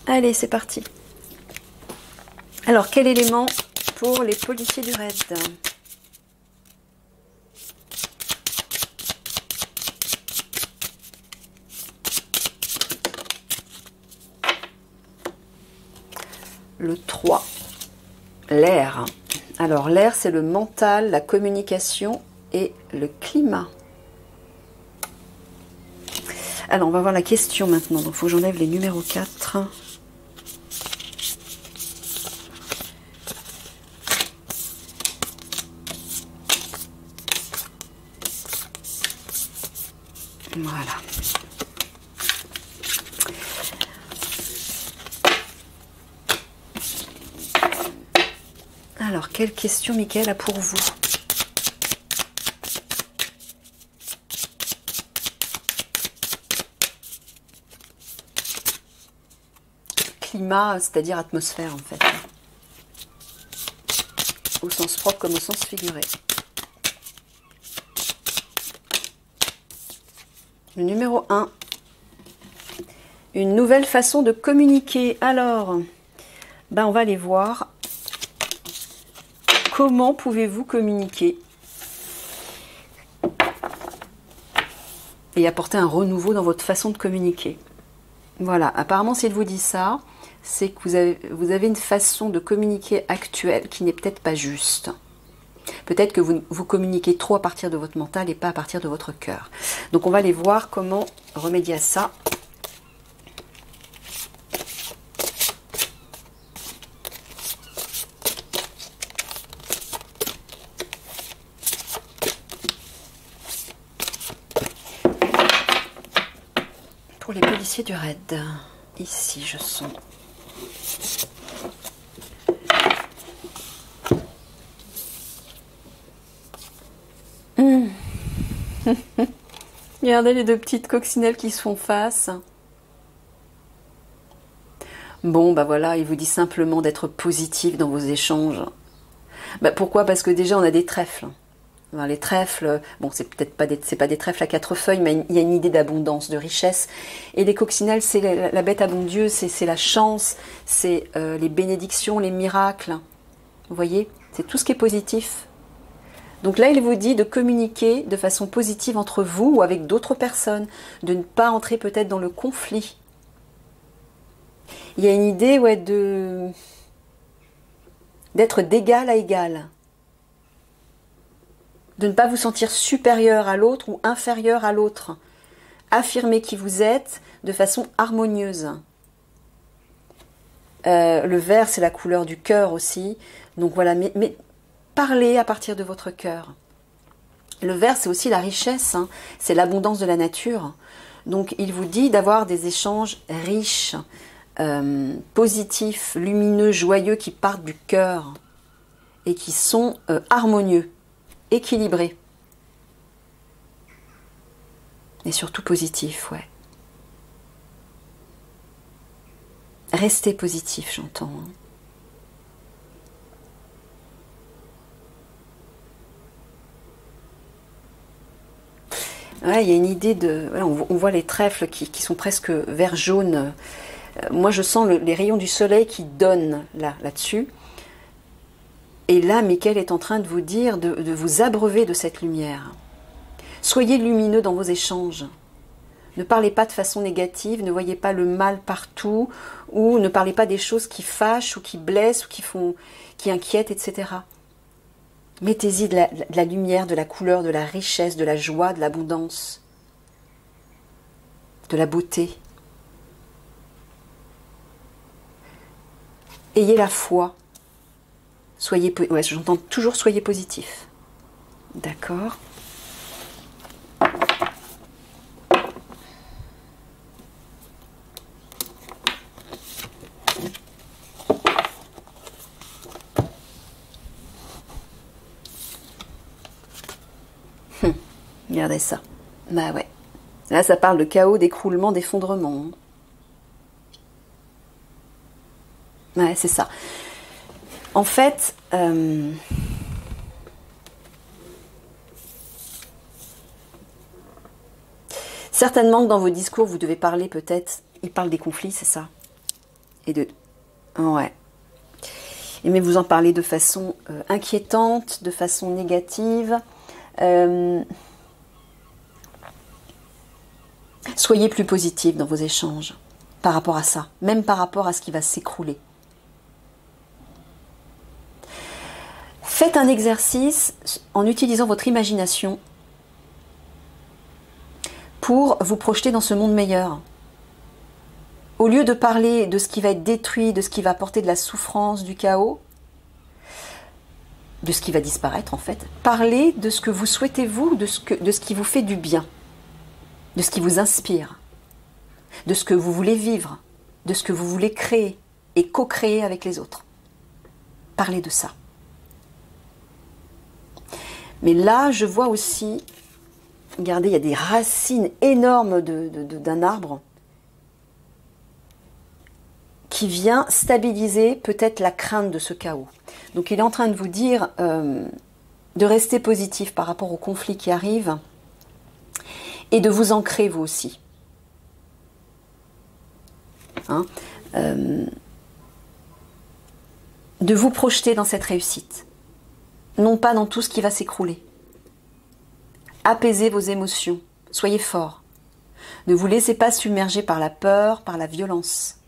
Allez, c'est parti. Alors, quel élément pour les policiers du raid? Le 3, l'air. Alors, l'air, c'est le mental, la communication et le climat. Alors, on va voir la question maintenant. Donc, il faut que j'enlève les numéros 4. Voilà. Alors, quelle question Mickaël a pour vous? Climat, c'est-à-dire atmosphère en fait. Au sens propre comme au sens figuré. Le numéro 1. Une nouvelle façon de communiquer. Alors, ben on va aller voir. Comment pouvez-vous communiquer et apporter un renouveau dans votre façon de communiquer? Voilà, apparemment s'il vous dit ça, c'est que vous avez une façon de communiquer actuelle qui n'est peut-être pas juste. Peut-être que vous communiquez trop à partir de votre mental et pas à partir de votre cœur. Donc on va aller voir comment remédier à ça. Pour les policiers du raid, ici je sens. Regardez les deux petites coccinelles qui se font face. Bon, bah voilà, il vous dit simplement d'être positif dans vos échanges. Bah pourquoi? Parce que déjà on a des trèfles. Alors, les trèfles, bon, c'est peut-être pas des trèfles à 4 feuilles, mais il y a une idée d'abondance, de richesse. Et les coccinelles, c'est la bête à bon Dieu, c'est la chance, c'est les bénédictions, les miracles. Vous voyez, c'est tout ce qui est positif. Donc là, il vous dit de communiquer de façon positive entre vous ou avec d'autres personnes, de ne pas entrer peut-être dans le conflit. Il y a une idée, ouais, d'être d'égal à égal. De ne pas vous sentir supérieur à l'autre ou inférieur à l'autre. Affirmez qui vous êtes de façon harmonieuse. Le vert, c'est la couleur du cœur aussi. Donc voilà, mais parlez à partir de votre cœur. Le vert, c'est aussi la richesse, hein. C'est l'abondance de la nature. Donc il vous dit d'avoir des échanges riches, positifs, lumineux, joyeux, qui partent du cœur et qui sont harmonieux. Équilibré et surtout positif, ouais. Restez positif, j'entends. Hein. Ouais, il y a une idée de... Voilà, on voit les trèfles qui sont presque vert jaune. Moi, je sens les rayons du soleil qui donnent là-dessus. Et là, Mickaël est en train de vous dire de vous abreuver de cette lumière. Soyez lumineux dans vos échanges. Ne parlez pas de façon négative, ne voyez pas le mal partout, ou ne parlez pas des choses qui fâchent, ou qui blessent, ou qui inquiètent, etc. Mettez-y de la lumière, de la couleur, de la richesse, de la joie, de l'abondance, de la beauté. Ayez la foi. Ouais, j'entends toujours soyez positif. D'accord. Regardez ça. Bah ouais. Là, ça parle de chaos, d'écroulement, d'effondrement. Ouais, c'est ça. En fait, certainement que dans vos discours, vous devez parler peut-être, il parle des conflits, c'est ça. et de... Ouais. Mais vous en parlez de façon inquiétante, de façon négative. Soyez plus positif dans vos échanges par rapport à ça, même par rapport à ce qui va s'écrouler. Faites un exercice en utilisant votre imagination pour vous projeter dans ce monde meilleur. Au lieu de parler de ce qui va être détruit, de ce qui va apporter de la souffrance, du chaos, de ce qui va disparaître en fait, parlez de ce que vous souhaitez vous, de ce qui vous fait du bien, de ce qui vous inspire, de ce que vous voulez vivre, de ce que vous voulez créer et co-créer avec les autres. Parlez de ça. Mais là, je vois aussi, regardez, il y a des racines énormes d'un arbre qui vient stabiliser peut-être la crainte de ce chaos. Donc il est en train de vous dire de rester positif par rapport aux conflits qui arrivent et de vous ancrer vous aussi. Hein, de vous projeter dans cette réussite. Non pas dans tout ce qui va s'écrouler. Apaisez vos émotions, soyez forts. Ne vous laissez pas submerger par la peur, par la violence.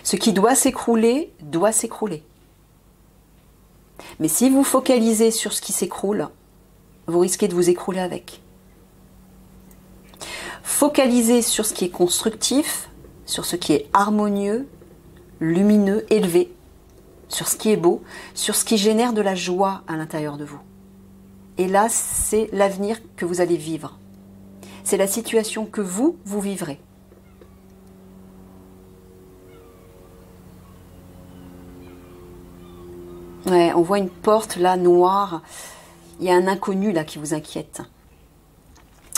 Ce qui doit s'écrouler, doit s'écrouler. Mais si vous focalisez sur ce qui s'écroule, vous risquez de vous écrouler avec. Focalisez sur ce qui est constructif, sur ce qui est harmonieux, lumineux, élevé, sur ce qui est beau, sur ce qui génère de la joie à l'intérieur de vous. Et là, c'est l'avenir que vous allez vivre. C'est la situation que vous vivrez. Ouais, on voit une porte là, noire. Il y a un inconnu là qui vous inquiète.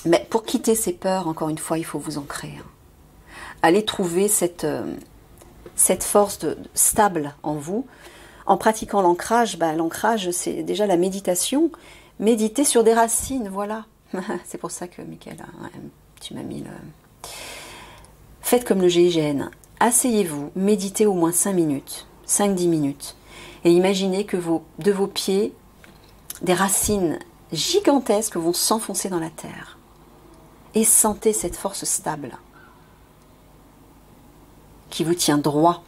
Mais pour quitter ces peurs, encore une fois, il faut vous ancrer. Allez trouver cette force stable en vous. En pratiquant l'ancrage, l'ancrage c'est déjà la méditation. Méditer sur des racines, voilà. C'est pour ça que, Mickaël, tu m'as mis le... Faites comme le GIGN. Asseyez-vous, méditez au moins 5 minutes, 5-10 minutes. Et imaginez que de vos pieds, des racines gigantesques vont s'enfoncer dans la terre. Et sentez cette force stable qui vous tient droit.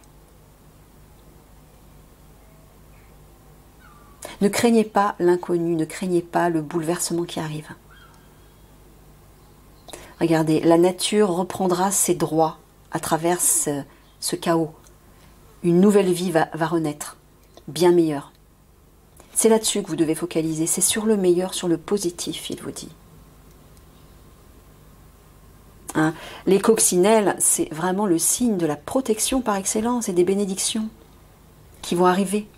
Ne craignez pas l'inconnu, ne craignez pas le bouleversement qui arrive. Regardez, la nature reprendra ses droits à travers ce chaos. Une nouvelle vie va renaître, bien meilleure. C'est là-dessus que vous devez focaliser, c'est sur le meilleur, sur le positif, il vous dit. Hein, les coccinelles, c'est vraiment le signe de la protection par excellence et des bénédictions qui vont arriver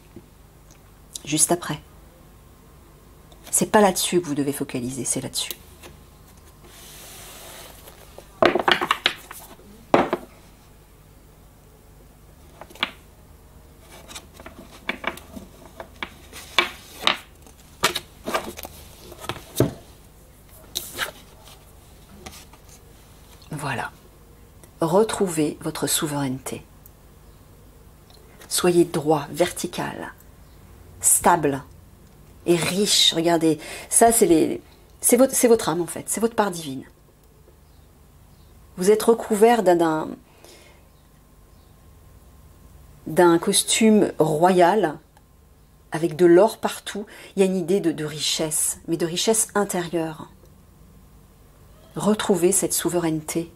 juste après. C'est pas là-dessus que vous devez focaliser, c'est là-dessus. Voilà. Retrouvez votre souveraineté. Soyez droit, vertical, stable et riche. Regardez, ça c'est votre âme en fait, c'est votre part divine. Vous êtes recouvert d'un costume royal avec de l'or partout. Il y a une idée de richesse, mais de richesse intérieure. Retrouvez cette souveraineté.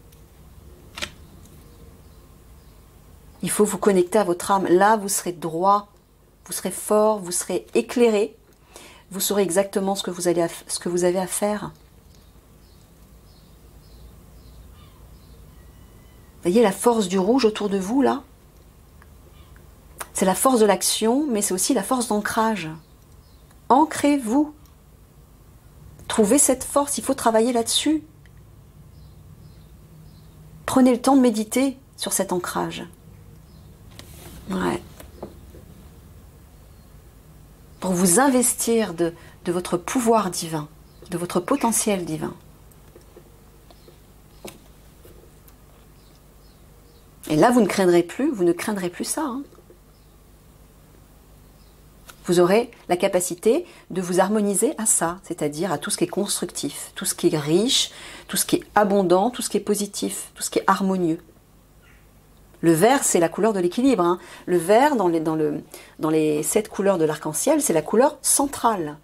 Il faut vous connecter à votre âme. Là, vous serez droit, vous serez fort, vous serez éclairé. Vous saurez exactement ce que vous avez à faire. Vous voyez la force du rouge autour de vous, là? C'est la force de l'action, mais c'est aussi la force d'ancrage. Ancrez-vous. Trouvez cette force, il faut travailler là-dessus. Prenez le temps de méditer sur cet ancrage. Ouais. Pour vous investir de votre pouvoir divin, de votre potentiel divin. Et là, vous ne craindrez plus ça. Hein. Vous aurez la capacité de vous harmoniser à ça, c'est-à-dire à tout ce qui est constructif, tout ce qui est riche, tout ce qui est abondant, tout ce qui est positif, tout ce qui est harmonieux. Le vert, c'est la couleur de l'équilibre. Hein. Le vert, dans les 7 couleurs de l'arc-en-ciel, c'est la couleur centrale.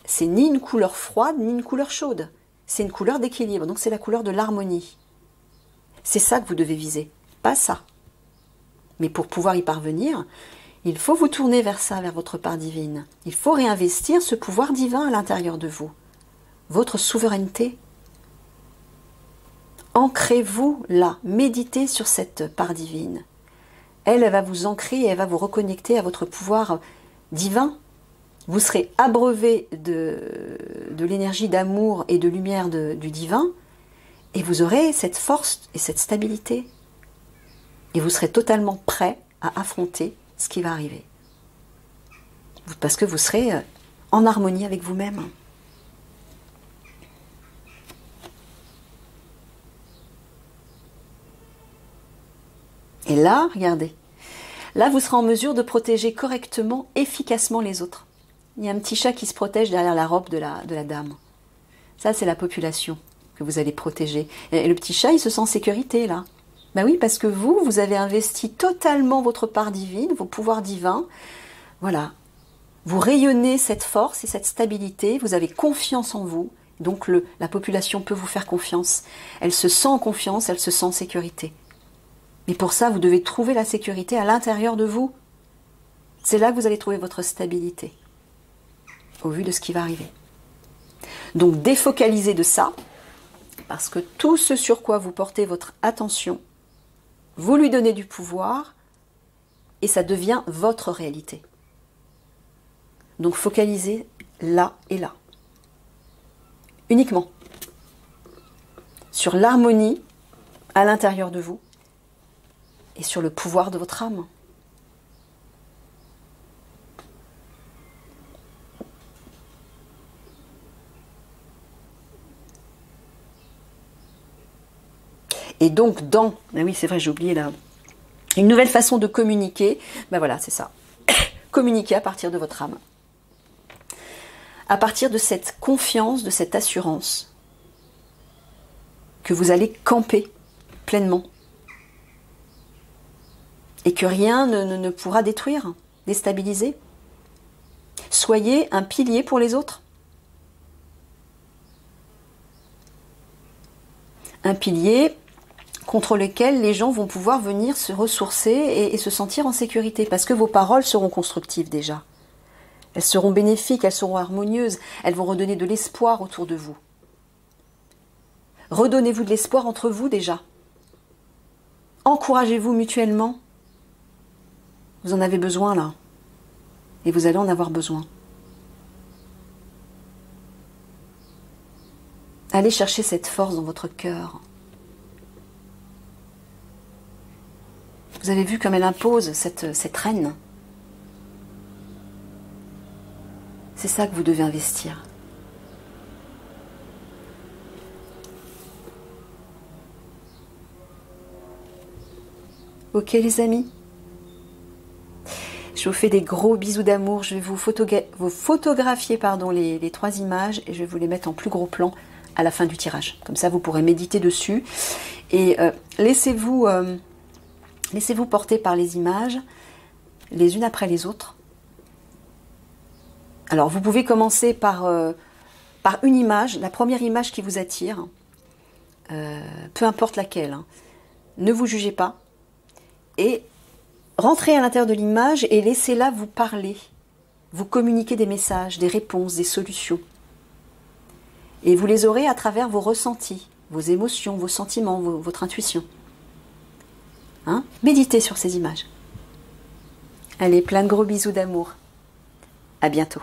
C'est ni une couleur froide, ni une couleur chaude. C'est une couleur d'équilibre, donc c'est la couleur de l'harmonie. C'est ça que vous devez viser, pas ça. Mais pour pouvoir y parvenir, il faut vous tourner vers ça, vers votre part divine. Il faut réinvestir ce pouvoir divin à l'intérieur de vous. Votre souveraineté. Ancrez-vous là, méditez sur cette part divine. Elle va vous ancrer et elle va vous reconnecter à votre pouvoir divin. Vous serez abreuvé de l'énergie d'amour et de lumière du divin et vous aurez cette force et cette stabilité. Et vous serez totalement prêt à affronter ce qui va arriver. Parce que vous serez en harmonie avec vous-même. Et là, regardez, là vous serez en mesure de protéger correctement, efficacement les autres. Il y a un petit chat qui se protège derrière la robe de la dame. Ça, c'est la population que vous allez protéger. Et le petit chat, il se sent en sécurité, là. Ben oui, parce que vous avez investi totalement votre part divine, vos pouvoirs divins. Voilà. Vous rayonnez cette force et cette stabilité, vous avez confiance en vous. Donc la population peut vous faire confiance. Elle se sent en confiance, elle se sent en sécurité. Mais pour ça, vous devez trouver la sécurité à l'intérieur de vous. C'est là que vous allez trouver votre stabilité, au vu de ce qui va arriver. Donc défocalisez de ça, parce que tout ce sur quoi vous portez votre attention, vous lui donnez du pouvoir, et ça devient votre réalité. Donc focalisez là et là. Uniquement. Sur l'harmonie à l'intérieur de vous, et sur le pouvoir de votre âme. Et donc ah oui c'est vrai j'ai oublié là, une nouvelle façon de communiquer, ben voilà c'est ça, communiquer à partir de votre âme. À partir de cette confiance, de cette assurance, que vous allez camper pleinement. Et que rien ne pourra détruire, déstabiliser. Soyez un pilier pour les autres. Un pilier contre lequel les gens vont pouvoir venir se ressourcer et se sentir en sécurité. Parce que vos paroles seront constructives déjà. Elles seront bénéfiques, elles seront harmonieuses. Elles vont redonner de l'espoir autour de vous. Redonnez-vous de l'espoir entre vous déjà. Encouragez-vous mutuellement. Vous en avez besoin là. Et vous allez en avoir besoin. Allez chercher cette force dans votre cœur. Vous avez vu comme elle impose cette reine. C'est ça que vous devez investir. Ok les amis ? Je vous fais des gros bisous d'amour. Je vais vous photographier les 3 images et je vais vous les mettre en plus gros plan à la fin du tirage. Comme ça, vous pourrez méditer dessus. Et laissez-vous porter par les images, les unes après les autres. Alors, vous pouvez commencer par une image, la première image qui vous attire, peu importe laquelle. Hein. Ne vous jugez pas. Et rentrez à l'intérieur de l'image et laissez-la vous parler, vous communiquer des messages, des réponses, des solutions. Et vous les aurez à travers vos ressentis, vos émotions, vos sentiments, votre intuition. Hein? Méditez sur ces images. Allez, plein de gros bisous d'amour. À bientôt.